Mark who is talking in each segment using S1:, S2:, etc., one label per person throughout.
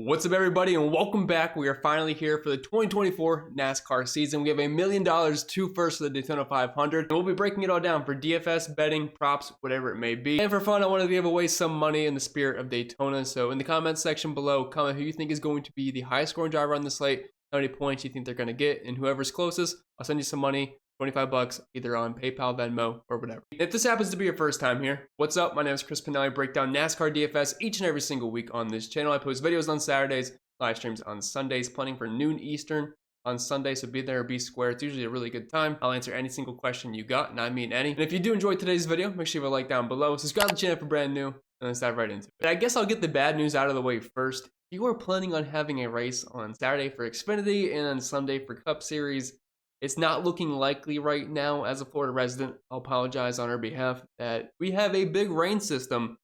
S1: What's up, everybody, and welcome back. We are finally here for the 2024 NASCAR season. We have $1 million to first for the Daytona 500, and we'll be breaking it all down for DFS, betting, props, whatever it may be. And for fun, I wanted to give away some money in the spirit of Daytona. So in the comments section below, comment who you think is going to be the highest scoring driver on the slate, how many points you think they're going to get, and whoever's closest, I'll send you some money. 25 bucks either on PayPal, Venmo, or whatever. If this happens to be your first time here, what's up? My name is Chris Pennell. I break down NASCAR DFS each and every single week on this channel. I post videos on Saturdays, live streams on Sundays, planning for noon Eastern on Sunday, so be there or be square. It's usually a really good time. I'll answer any single question you got, and I mean any. And if you do enjoy today's video, make sure you leave a like down below. Subscribe to the channel if you're brand new, and let's dive right into it. But I guess I'll get the bad news out of the way first. If you are planning on having a race on Saturday for Xfinity and on Sunday for Cup Series, it's not looking likely right now. As a Florida resident, I'll apologize on our behalf that we have a big rain system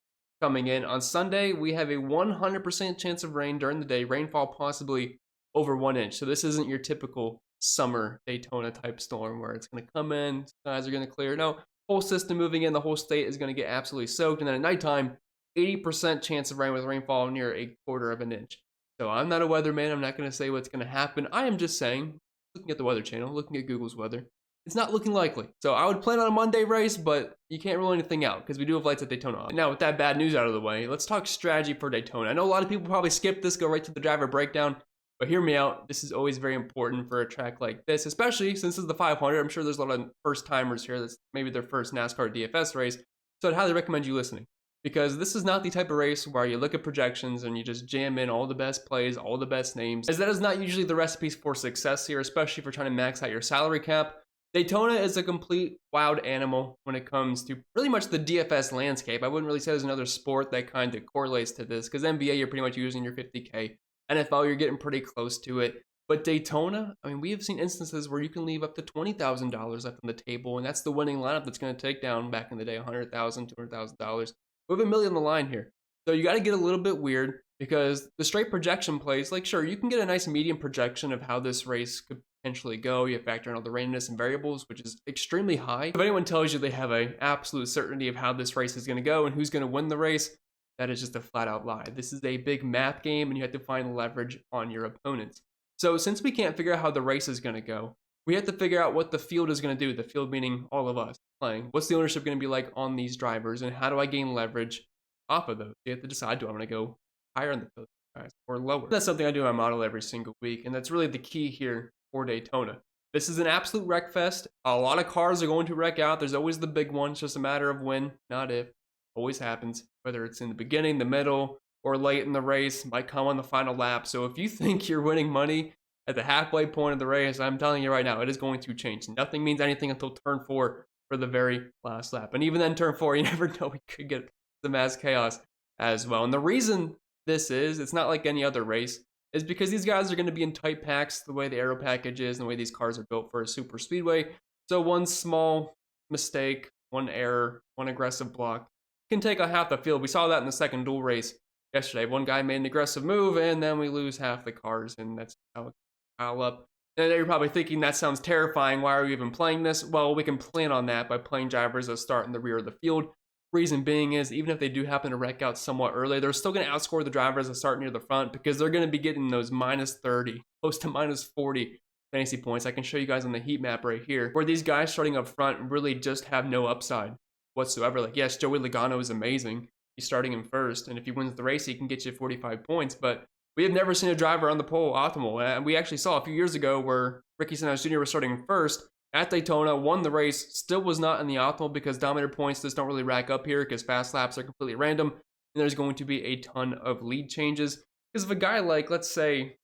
S1: coming in. On Sunday, we have a 100% chance of rain during the day, rainfall possibly over 1 inch. So this isn't your typical summer Daytona type storm where it's going to come in, skies are going to clear. No, whole system moving in, the whole state is going to get absolutely soaked. And then at nighttime, 80% chance of rain with rainfall near 1/4 of an inch. So I'm not a weatherman. I'm not going to say what's going to happen. I am just saying, looking at the Weather Channel, looking at Google's weather, it's not looking likely. So I would plan on a Monday race, but you can't rule anything out because we do have lights at Daytona. Now, with that bad news out of the way, let's talk strategy for Daytona. I know a lot of people probably skip this, go right to the driver breakdown, but hear me out. This is always very important for a track like this, especially since this is the 500. I'm sure there's a lot of first timers here that's maybe their first NASCAR DFS race. So I'd highly recommend you listening, because this is not the type of race where you look at projections and you just jam in all the best plays, all the best names, as that is not usually the recipes for success here, especially if you're trying to max out your salary cap. Daytona is a complete wild animal when it comes to pretty much the DFS landscape. I wouldn't really say there's another sport that kind of correlates to this, because NBA, you're pretty much using your 50K. NFL, you're getting pretty close to it. But Daytona, I mean, we have seen instances where you can leave up to $20,000 left on the table, and that's the winning lineup that's going to take down, back in the day, $100,000, $200,000. We have $1 million on the line here. So you got to get a little bit weird, because the straight projection plays, like, sure, you can get a nice medium projection of how this race could potentially go. You factor in all the randomness and variables, which is extremely high. If anyone tells you they have an absolute certainty of how this race is going to go and who's going to win the race, that is just a flat out lie. This is a big math game, and you have to find leverage on your opponents. So since we can't figure out how the race is going to go, we have to figure out what the field is going to do. The field meaning all of us playing. What's the ownership going to be like on these drivers, and how do I gain leverage off of those? You have to decide, do I want to go higher on the field guys or lower? That's something I do in my model every single week, and that's really the key here for Daytona. This is an absolute wreck fest. A lot of cars are going to wreck out. There's always the big one. It's just a matter of when, not if. Always happens, whether it's in the beginning, the middle, or late in the race. Might come on the final lap. So if you think you're winning money at the halfway point of the race, I'm telling you right now, it is going to change. Nothing means anything until turn 4 for the very last lap. And even then, turn 4, you never know, we could get some mass chaos as well. And the reason this is, it's not like any other race, is because these guys are going to be in tight packs, the way the aero package is, and the way these cars are built for a super speedway. So one small mistake, one error, one aggressive block can take a half the field. We saw that in the second dual race yesterday. One guy made an aggressive move, and then we lose half the cars, and that's how it pile up. And you're probably thinking, that sounds terrifying. Why are we even playing this? Well, we can plan on that by playing drivers that start in the rear of the field. Reason being is, even if they do happen to wreck out somewhat early, they're still going to outscore the drivers that start near the front, because they're going to be getting those minus 30, close to minus 40 fantasy points. I can show you guys on the heat map right here, where these guys starting up front really just have no upside whatsoever. Like, yes, Joey Logano is amazing. He's starting him first, and if he wins the race, he can get you 45 points, but we have never seen a driver on the pole optimal. And we actually saw a few years ago where Ricky Stenhouse Jr. was starting first at Daytona, won the race, still was not in the optimal, because dominator points just don't really rack up here, because fast laps are completely random, and there's going to be a ton of lead changes. Because if a guy like, let's say,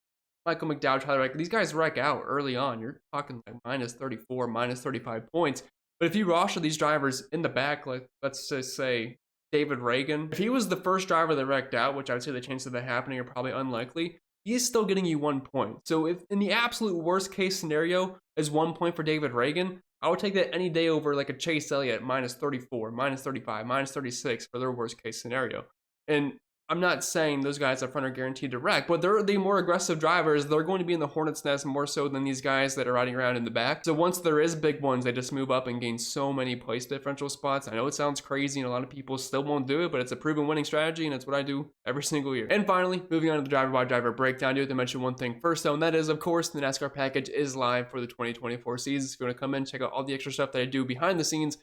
S1: Michael McDowell, Tyler Reddick, these guys wreck out early on, you're talking like minus 34, minus 35 points. But if you roster these drivers in the back, like let's just say David Reagan, if he was the first driver that wrecked out, which I would say the chances of that happening are probably unlikely, he is still getting you 1 point. So if in the absolute worst case scenario is 1 point for David Reagan, I would take that any day over like a Chase Elliott minus 34, minus 35, minus 36 for their worst case scenario. And I'm not saying those guys up front are guaranteed to wreck, but they're the more aggressive drivers. They're going to be in the hornet's nest more so than these guys that are riding around in the back. So once there is big ones, they just move up and gain so many place differential spots. I know it sounds crazy and a lot of people still won't do it, but it's a proven winning strategy and it's what I do every single year. And finally, moving on to the driver by driver breakdown, I do have to mention one thing first though, and that is, of course, the NASCAR package is live for the 2024 season. If you want to come in, check out all the extra stuff that I do behind the scenes,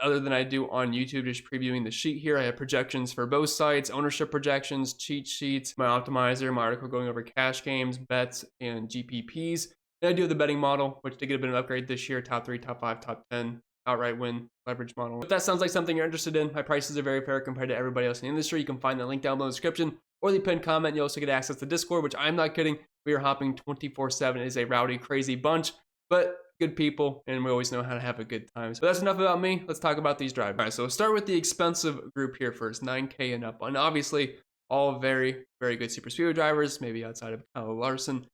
S1: other than I do on YouTube, just previewing the sheet here. I have projections for both sites, ownership projections, cheat sheets, my optimizer, my article going over cash games, bets, and GPPs. And I do have the betting model, which did get a bit of an upgrade this year, top 3, top 5, top 10, outright win, leverage model. If that sounds like something you're interested in, my prices are very fair compared to everybody else in the industry. You can find the link down below in the description or the pinned comment. You also get access to Discord, which I'm not kidding. We are hopping 24/7. It is a rowdy, crazy bunch, but good people, and we always know how to have a good time. So that's enough about me. Let's talk about these drivers. All right, so we'll start with the expensive group here first, 9K and up. And obviously, all very, very good super speedway drivers, maybe outside of Kyle Larson.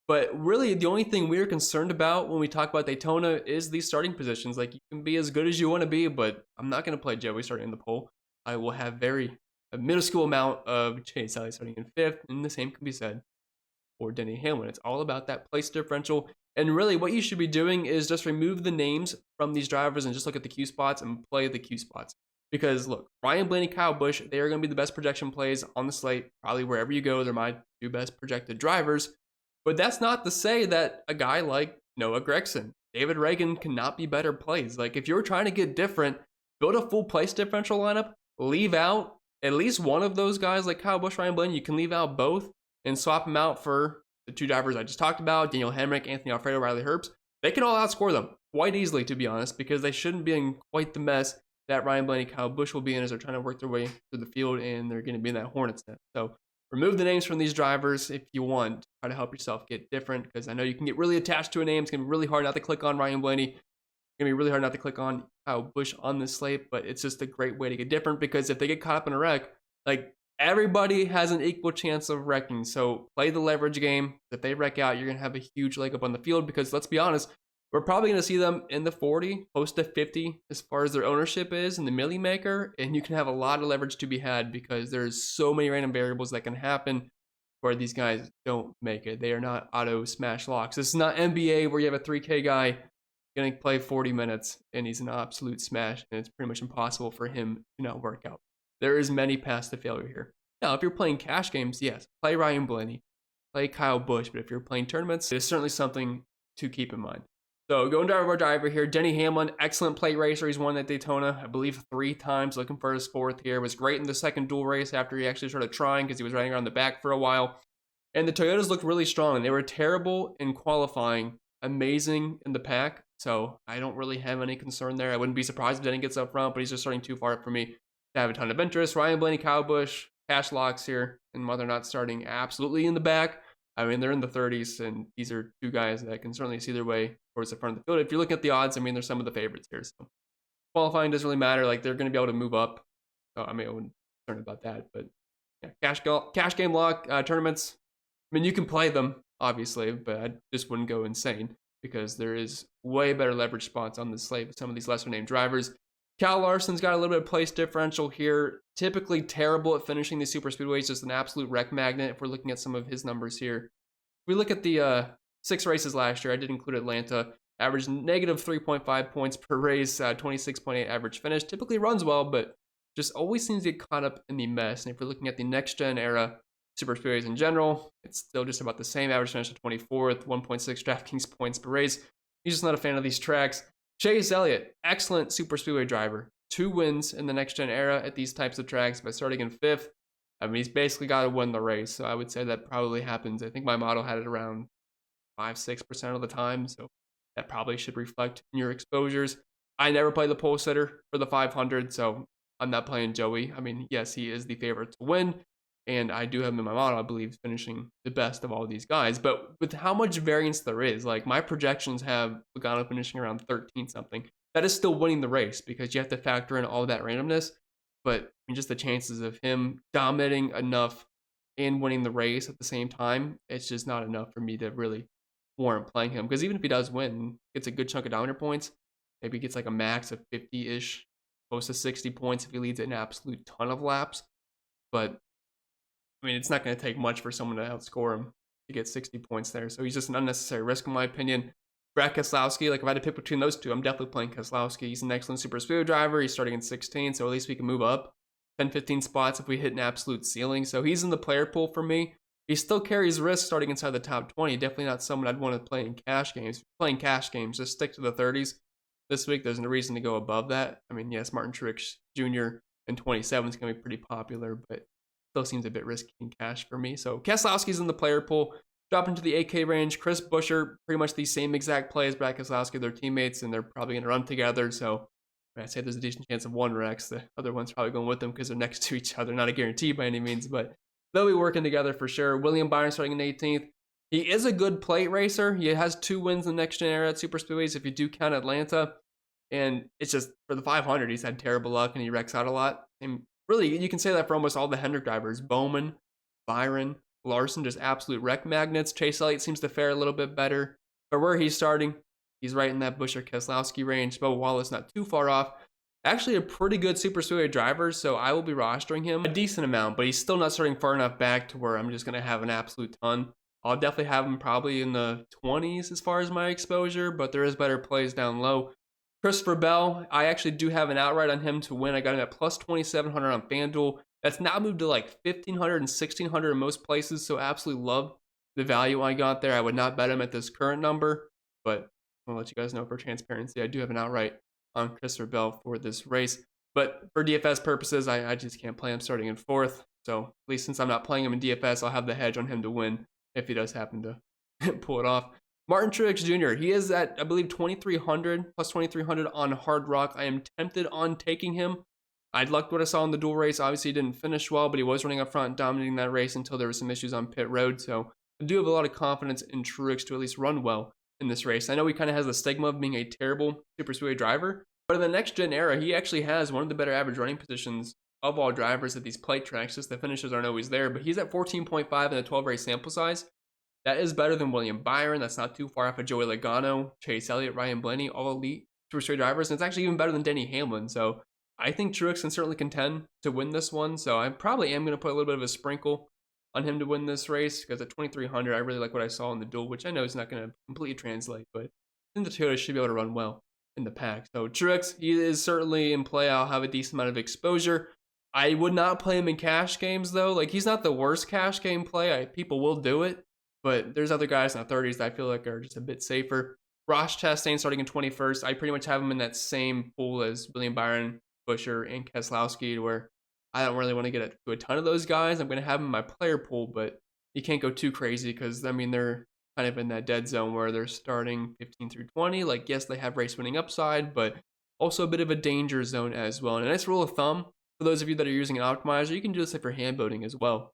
S1: But really, the only thing we're concerned about when we talk about Daytona is these starting positions. Like, you can be as good as you want to be, but I'm not going to play Joey starting in the pole. I will have a minuscule amount of Chase Elliott starting in 5th, and the same can be said for Denny Hamlin. It's all about that place differential. And really what you should be doing is just remove the names from these drivers and just look at the Q spots and play the Q spots. Because look, Ryan Blaney, Kyle Busch, they are going to be the best projection plays on the slate. Probably wherever you go, they're my 2 best projected drivers. But that's not to say that a guy like Noah Gragson, David Ragan cannot be better plays. Like, if you're trying to get different, build a full place differential lineup, leave out at least one of those guys like Kyle Busch, Ryan Blaney. You can leave out both and swap them out for the 2 drivers I just talked about, Daniel Hemrick, Anthony Alfredo, Riley Herbst. They can all outscore them quite easily, to be honest, because they shouldn't be in quite the mess that Ryan Blaney, Kyle Busch will be in as they're trying to work their way through the field, and they're going to be in that hornet's nest. So remove the names from these drivers if you want. Try to help yourself get different, because I know you can get really attached to a name. It's going to be really hard not to click on Ryan Blaney. It's going to be really hard not to click on Kyle Busch on this slate, but it's just a great way to get different, because if they get caught up in a wreck, like, everybody has an equal chance of wrecking. So play the leverage game. If they wreck out, you're going to have a huge leg up on the field, because let's be honest, we're probably going to see them in the 40, close to 50 as far as their ownership is in the milli maker. And you can have a lot of leverage to be had, because there's so many random variables that can happen where these guys don't make it. They are not auto smash locks. This is not NBA where you have a 3K guy going to play 40 minutes and he's an absolute smash, and it's pretty much impossible for him to not work out. There is many paths to failure here. Now, if you're playing cash games, yes, play Ryan Blaney, play Kyle Busch. But if you're playing tournaments, it's certainly something to keep in mind. So going driver by driver here, Denny Hamlin, excellent plate racer. He's won at Daytona, I believe 3 times, looking for his 4th here. Was great in the second dual race after he actually started trying, because he was riding around the back for a while. And the Toyotas looked really strong. They were terrible in qualifying, amazing in the pack. So I don't really have any concern there. I wouldn't be surprised if Denny gets up front, but he's just starting too far up for me to have a ton of interest. Ryan Blaney, Kyle Busch, cash locks here, and while they're not starting absolutely in the back, I mean, they're in the 30s, and these are 2 guys that can certainly see their way towards the front of the field. If you're looking at the odds, I mean, they're some of the favorites here. So qualifying doesn't really matter. Like, they're going to be able to move up. So I mean, I wouldn't be concerned about that. But yeah, cash game lock tournaments. I mean, you can play them obviously, but I just wouldn't go insane, because there is way better leverage spots on the slate with some of these lesser named drivers. Kyle Larson's got a little bit of place differential here. Typically terrible at finishing the super speedways, just an absolute wreck magnet if we're looking at some of his numbers here. If we look at the 6 races last year, I did include Atlanta, averaged negative 3.5 points per race, 26.8 average finish. Typically runs well, but just always seems to get caught up in the mess. And if we're looking at the next gen era super speedways in general, it's still just about the same. Average finish of 24th, 1.6 DraftKings points per race. He's just not a fan of these tracks. Chase Elliott, excellent super speedway driver. 2 wins in the next gen era at these types of tracks, but starting in 5th. I mean, he's basically got to win the race. So I would say that probably happens. I think my model had it around 5-6% of the time. So that probably should reflect in your exposures. I never play the pole sitter for the 500, so I'm not playing Joey. I mean, yes, he is the favorite to win, and I do have him in my model, I believe, finishing the best of all these guys. But with how much variance there is, like, my projections have Logano finishing around 13 something. That is still winning the race, because you have to factor in all that randomness. But I mean, just the chances of him dominating enough and winning the race at the same time, it's just not enough for me to really warrant playing him. Because even if he does win, gets a good chunk of dominator points, maybe gets like a max of 50-ish, close to 60 points if he leads an absolute ton of laps. But I mean, it's not going to take much for someone to outscore him to get 60 points there. So he's just an unnecessary risk, in my opinion. Brad Keselowski, like if I had to pick between those two, I'm definitely playing Keselowski. He's an excellent super speed driver. He's starting in 16, so at least we can move up 10, 15 spots if we hit an absolute ceiling. So he's in the player pool for me. He still carries risk starting inside the top 20. Definitely not someone I'd want to play in cash games. Playing cash games, just stick to the 30s. This week, there's no reason to go above that. I mean, yes, Martin Truex Jr. in 27 is going to be pretty popular, but still seems a bit risky in cash for me. So Keselowski's in the player pool. Drop into the 8K range. Chris Buescher, pretty much the same exact play as Brad Keselowski. They're teammates, and they're probably going to run together. So I'd say there's a decent chance of one Rex. The other one's probably going with them because they're next to each other. Not a guarantee by any means, but they'll be working together for sure. William Byron starting in 18th. He is a good plate racer. He has 2 wins in the next gen era at Super Speedways if you do count Atlanta. And it's just, for the 500, he's had terrible luck and he wrecks out a lot. And really, you can say that for almost all the Hendrick drivers. Bowman, Byron, Larson, just absolute wreck magnets. Chase Elliott seems to fare a little bit better. But where he's starting, he's right in that Buescher Keselowski range. Bubba Wallace not too far off. Actually a pretty good super speedway driver, so I will be rostering him a decent amount, but he's still not starting far enough back to where I'm just going to have an absolute ton. I'll definitely have him probably in the 20s as far as my exposure, but there is better plays down low. Christopher Bell, I actually do have an outright on him to win. I got him at plus 2,700 on FanDuel. That's now moved to like 1,500 and 1,600 in most places, so absolutely love the value I got there. I would not bet him at this current number, but I'll let you guys know for transparency. I do have an outright on Christopher Bell for this race. But for DFS purposes, I just can't play him starting in 4th. So at least since I'm not playing him in DFS, I'll have the hedge on him to win if he does happen to pull it off. Martin Truex Jr., he is at, I believe, 2,300, plus 2,300 on Hard Rock. I am tempted on taking him. I liked what I saw in the dual race. Obviously, he didn't finish well, but he was running up front, dominating that race until there were some issues on pit road. So I do have a lot of confidence in Truex to at least run well in this race. I know he kind of has the stigma of being a terrible super speedway driver, but in the next gen era, he actually has one of the better average running positions of all drivers at these plate tracks. Just the finishes aren't always there, but he's at 14.5 in a 12 race sample size. That is better than William Byron. That's not too far off of Joey Logano, Chase Elliott, Ryan Blaney, all elite super straight drivers. And it's actually even better than Denny Hamlin. So I think Truex can certainly contend to win this one. So I probably am going to put a little bit of a sprinkle on him to win this race, because at 2,300, I really like what I saw in the duel, which I know is not going to completely translate, but I think the Toyota should be able to run well in the pack. So Truex, he is certainly in play. I'll have a decent amount of exposure. I would not play him in cash games, though. Like, he's not the worst cash game play. People will do it, but there's other guys in the 30s that I feel like are just a bit safer. Ross Chastain starting in 21st. I pretty much have him in that same pool as William Byron, Buescher, and Keselowski, where I don't really want to get to a ton of those guys. I'm going to have them in my player pool, but you can't go too crazy because, I mean, they're kind of in that dead zone where they're starting 15 through 20. Like, yes, they have race winning upside, but also a bit of a danger zone as well. And a nice rule of thumb for those of you that are using an optimizer, you can do this if you're hand boating as well.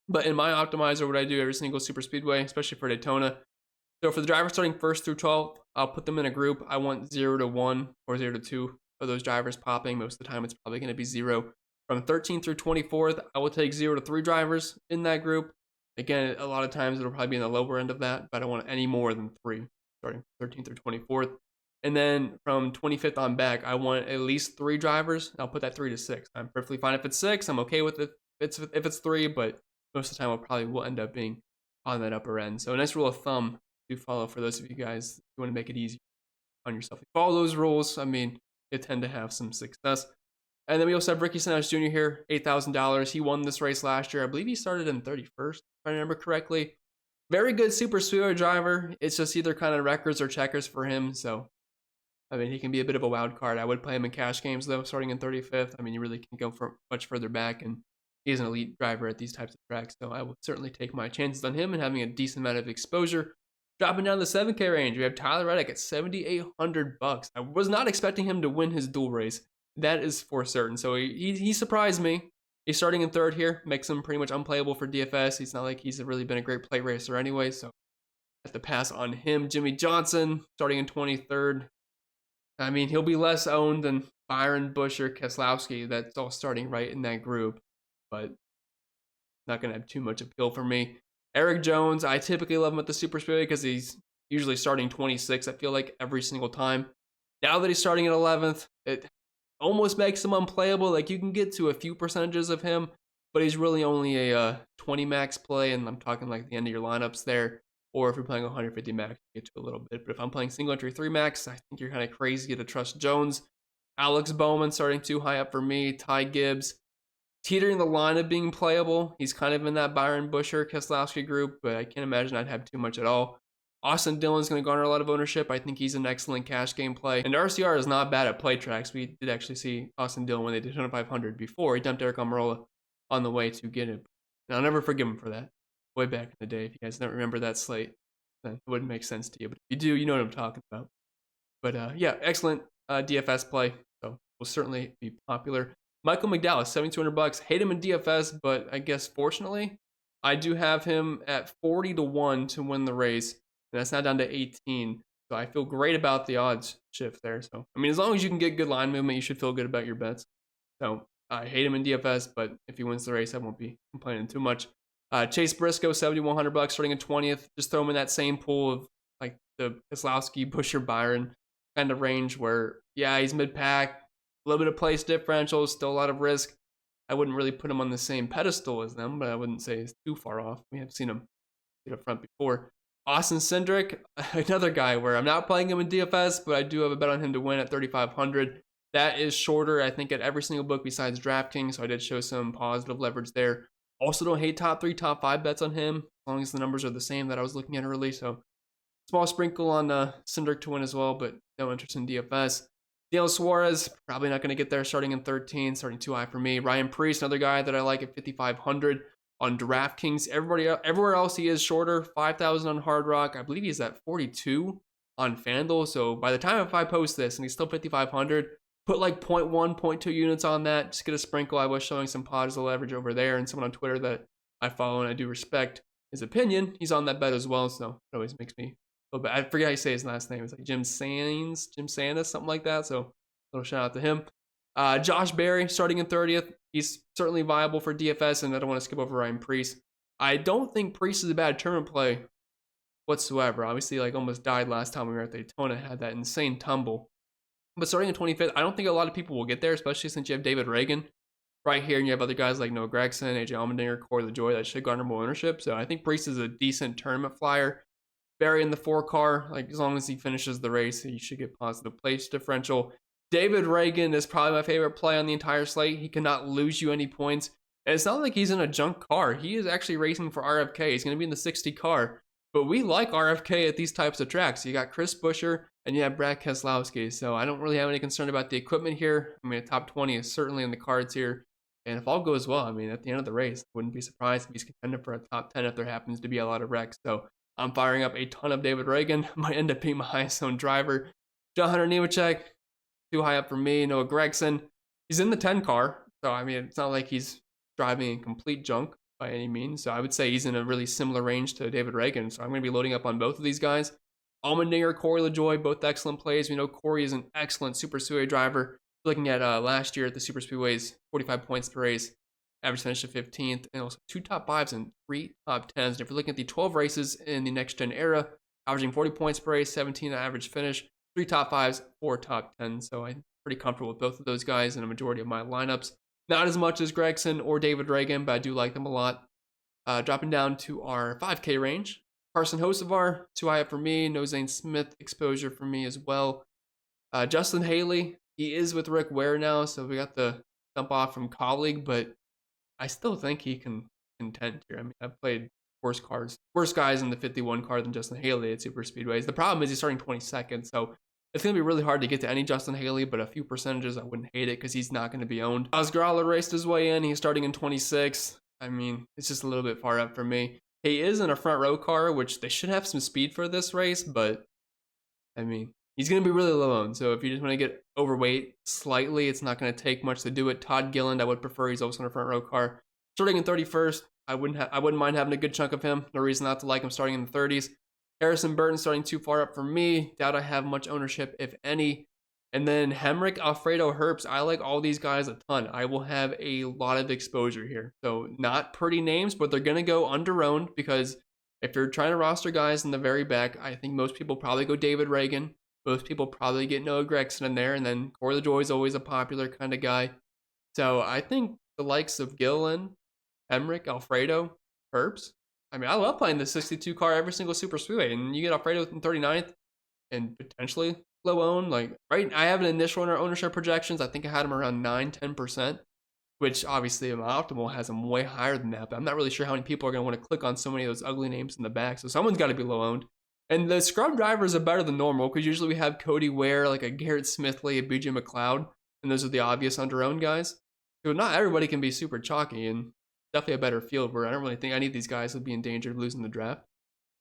S1: But in my optimizer, what I do every single super speedway, especially for Daytona, so for the drivers starting 1st through 12th, I'll put them in a group. I want 0 to 1 or 0 to 2 of those drivers popping. Most of the time, it's probably going to be 0. From 13th through 24th, I will take 0 to 3 drivers in that group. Again, a lot of times it'll probably be in the lower end of that, but I don't want any more than 3, starting 13th through 24th. And then from 25th on back, I want at least 3 drivers. I'll put that 3 to 6. I'm perfectly fine if it's 6. I'm okay with it if it's 3, but most of the time it probably will end up being on that upper end. So a nice rule of thumb to follow for those of you guys who want to make it easy on yourself. If you follow those rules, I mean, you tend to have some success. And then we also have Ricky Stenhouse Jr. here, $8,000. He won this race last year. I believe he started in 31st, if I remember correctly. Very good super speedway driver. It's just either kind of records or checkers for him. So, I mean, he can be a bit of a wild card. I would play him in cash games, though, starting in 35th. I mean, you really can't go for much further back, and he's an elite driver at these types of tracks. So I will certainly take my chances on him and having a decent amount of exposure. Dropping down the 7K range, we have Tyler Reddick at $7,800. I was not expecting him to win his dual race. That is for certain. So he surprised me. He's starting in 3rd here. Makes him pretty much unplayable for DFS. He's not like he's really been a great plate racer anyway. So I have to pass on him. Jimmy Johnson starting in 23rd. I mean, he'll be less owned than Byron, Buescher, Keselowski. That's all starting right in that group. But not going to have too much appeal for me. Eric Jones, I typically love him at the Super Speedway because he's usually starting 26, I feel like, every single time. Now that he's starting at 11th, it almost makes him unplayable. Like, you can get to a few percentages of him but he's really only a 20 max play, and I'm talking like the end of your lineups there. Or if you're playing 150 max, you get to a little bit. But if I'm playing single entry 3 max, I think you're kind of crazy to trust Jones. Alex Bowman starting too high up for me. Ty Gibbs teetering the line of being playable. He's kind of in that Byron Busher, Keselowski group, but I can't imagine I'd have too much at all. Austin Dillon's going to garner a lot of ownership. I think he's an excellent cash game play. And RCR is not bad at play tracks. We did actually see Austin Dillon when they did Daytona 500 before. He dumped Eric Almirola on the way to get it. And I'll never forgive him for that. Way back in the day. If you guys don't remember that slate, then it wouldn't make sense to you. But if you do, you know what I'm talking about. But yeah, excellent DFS play. So will certainly be popular. Michael McDowell, $7,200. Hate him in DFS, but I guess fortunately, I do have him at 40-1 to win the race, and that's now down to 18. So I feel great about the odds shift there. So I mean, as long as you can get good line movement, you should feel good about your bets. So I hate him in DFS, but if he wins the race, I won't be complaining too much. Chase Briscoe, $7,100, starting in 20th. Just throw him in that same pool of like the Keselowski, Busher, Byron kind of range where, yeah, he's mid-pack. A little bit of place differential, still a lot of risk. I wouldn't really put him on the same pedestal as them, but I wouldn't say he's too far off. We have seen him get up front before. Austin Cindric, another guy where I'm not playing him in DFS, but I do have a bet on him to win at 3,500. That is shorter, I think, at every single book besides DraftKings, so I did show some positive leverage there. Also don't hate top 3, top 5 bets on him, as long as the numbers are the same that I was looking at early. So small sprinkle on Cindric to win as well, but no interest in DFS. Daniel Suarez, probably not going to get there, starting in 13, starting too high for me. Ryan Preece, another guy that I like at 5,500 on DraftKings. Everywhere else he is shorter, 5,000 on Hard Rock. I believe he's at 42 on FanDuel. So by the time if I post this and he's still 5,500, put like 0.1, 0.2 units on that. Just get a sprinkle. I was showing some positive leverage over there, and someone on Twitter that I follow and I do respect his opinion, he's on that bet as well. So it always makes me, but I forget how you say his last name. It's like Jim Sanders, something like that. So a little shout out to him. Josh Berry starting in 30th. He's certainly viable for DFS, and I don't want to skip over Ryan Preece. I don't think Preece is a bad tournament play whatsoever. Obviously, like almost died last time we were at Daytona, had that insane tumble. But starting in 25th, I don't think a lot of people will get there, especially since you have David Reagan right here, and you have other guys like Noah Gragson, AJ Allmendinger, Corey LaJoie that should garner more ownership. So I think Preece is a decent tournament flyer. Barry in the 4 car, like as long as he finishes the race, he should get positive place differential. David Reagan is probably my favorite play on the entire slate. He cannot lose you any points. And it's not like he's in a junk car. He is actually racing for RFK. He's going to be in the 60 car. But we like RFK at these types of tracks. You got Chris Buescher and you have Brad Keselowski. So I don't really have any concern about the equipment here. I mean, a top 20 is certainly in the cards here. And if all goes well, I mean, at the end of the race, I wouldn't be surprised if he's contending for a top 10 if there happens to be a lot of wrecks. So I'm firing up a ton of David Reagan. Might end up being my highest owned driver. John Hunter Nemechek, too high up for me. Noah Gragson, he's in the 10 car. So, I mean, it's not like he's driving in complete junk by any means. So I would say he's in a really similar range to David Reagan. So I'm going to be loading up on both of these guys. Allmendinger, Corey LaJoie, both excellent plays. We know Corey is an excellent Super Speedway driver. Looking at last year at the Super Speedways, 45 points per race. Average finish of 15th, and also 2 top 5s and 3 top 10s. And if you're looking at the 12 races in the next gen era, averaging 40 points per race, 17 average finish, 3 top 5s, 4 top 10s. So I'm pretty comfortable with both of those guys in a majority of my lineups. Not as much as Gragson or David Reagan, but I do like them a lot. Dropping down to our 5K range. Carson Hocevar, too high up for me. No Zane Smith exposure for me as well. Justin Haley, he is with Rick Ware now, so we got the dump off from colleague, but I still think he can contend here. I mean, I've played worse guys in the 51 car than Justin Haley at Super Speedways. The problem is he's starting 22nd, so it's going to be really hard to get to any Justin Haley, but a few percentages, I wouldn't hate it because he's not going to be owned. Osgrala raced his way in. He's starting in 26. I mean, it's just a little bit far up for me. He is in a front row car, which they should have some speed for this race, but I mean, he's going to be really low owned. So if you just want to get overweight slightly, it's not going to take much to do it. Todd Gilliland, I would prefer. He's also in a front row car. Starting in 31st, I wouldn't mind having a good chunk of him. No reason not to like him starting in the 30s. Harrison Burton starting too far up for me. Doubt I have much ownership, if any. And then Hemrick, Alfredo, Herbst. I like all these guys a ton. I will have a lot of exposure here. So not pretty names, but they're going to go under-owned because if you're trying to roster guys in the very back, I think most people probably go David Reagan. Most people probably get Noah Gragson in there. And then Corey LaJoie is always a popular kind of guy. So I think the likes of Gilliland, Emmerich, Alfredo, Herbst. I mean, I love playing the 62 car every single super speedway, and you get Alfredo in 39th and potentially low owned. Like, right, I have an initial ownership projections. I think I had him around 9-10%, which obviously my optimal has him way higher than that. But I'm not really sure how many people are going to want to click on so many of those ugly names in the back. So someone's got to be low owned. And the scrub drivers are better than normal because usually we have Cody Ware, like a Garrett Smithley, a BJ McLeod, and those are the obvious under-owned guys. So not everybody can be super chalky, and definitely a better field where I don't really think any of these guys would be in danger of losing the draft.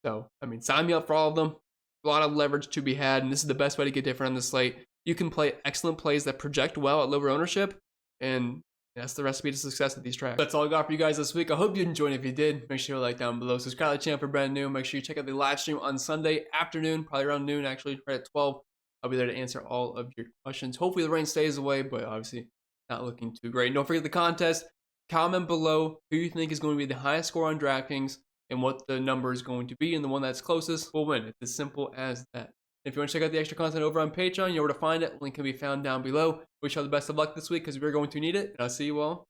S1: So, I mean, sign me up for all of them. A lot of leverage to be had, and this is the best way to get different on the slate. You can play excellent plays that project well at lower ownership, and that's the recipe to success with these tracks. That's all I got for you guys this week. I hope you enjoyed. If you did, make sure you like down below. Subscribe to the channel for brand new. Make sure you check out the live stream on Sunday afternoon, probably around noon, actually, right at 12. I'll be there to answer all of your questions. Hopefully the rain stays away, but obviously not looking too great. And don't forget the contest. Comment below who you think is going to be the highest score on DraftKings and what the number is going to be, and the one that's closest will win. It's as simple as that. If you want to check out the extra content over on Patreon, you know where to find it. Link can be found down below. Wish you all the best of luck this week because we're going to need it, and I'll see you all